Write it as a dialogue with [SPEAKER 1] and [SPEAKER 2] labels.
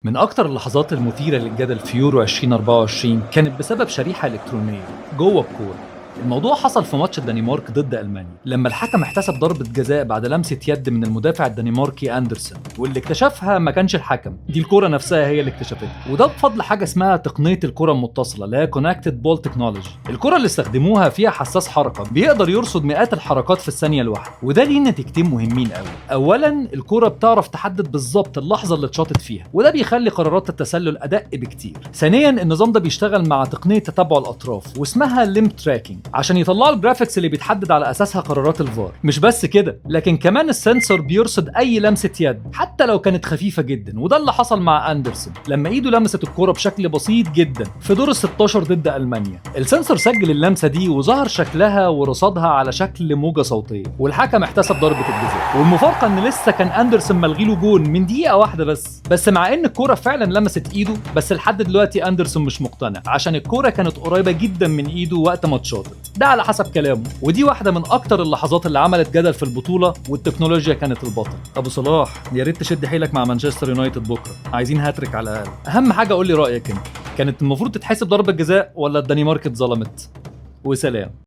[SPEAKER 1] من أكتر اللحظات المثيرة للجدل في يورو 2024 كانت بسبب شريحة إلكترونية جوه الكورة. الموضوع حصل في ماتش الدنمارك ضد ألمانيا لما الحكم احتسب ضربة جزاء بعد لمسة يد من المدافع الدنماركي أندرسون، واللي اكتشفها ما كانش الحكم، دي الكورة نفسها هي اللي اكتشفتها، وده بفضل حاجة اسمها تقنية الكرة المتصلة اللي هي كونكتد بول تكنولوجي. الكرة اللي استخدموها فيها حساس حركة بيقدر يرصد مئات الحركات في الثانية الواحدة، وده ليه نتيجتين مهمين قوي. أولا الكرة بتعرف تحدد بالظبط اللحظة اللي اتشاطت فيها، وده بيخلي قرارات التسلل أدق بكتير. ثانيا النظام ده بيشتغل مع تقنية تتبع الأطراف واسمها ليم تراكنج عشان يطلعوا الجرافيكس اللي بيتحدد على اساسها قرارات الفار. مش بس كده، لكن كمان السنسور بيرصد اي لمسه يد حتى لو كانت خفيفه جدا، وده اللي حصل مع اندرسون لما ايده لمست الكوره بشكل بسيط جدا في دور ال16 ضد المانيا. السنسور سجل اللمسه دي وظهر شكلها ورصدها على شكل موجه صوتيه، والحكم احتسب ضربه الجزاء. والمفارقه ان لسه كان اندرسون ملغي له جون من دقيقه واحده بس مع ان الكوره فعلا لمست ايده، بس لحد دلوقتي اندرسون مش مقتنع عشان الكوره كانت قريبه جدا من ايده وقت ما اتشاطت، ده على حسب كلامه. ودي واحدة من أكتر اللحظات اللي عملت جدل في البطولة، والتكنولوجيا كانت البطل. أبو صلاح يا ريت تشد حيلك مع مانشستر يونايتد بكرة، عايزين هاتريك على الأقل. أهم حاجة قول لي رأيك أنت، كانت المفروض تتحسب ضربة جزاء ولا الدنمارك اتظلمت؟ وسلام.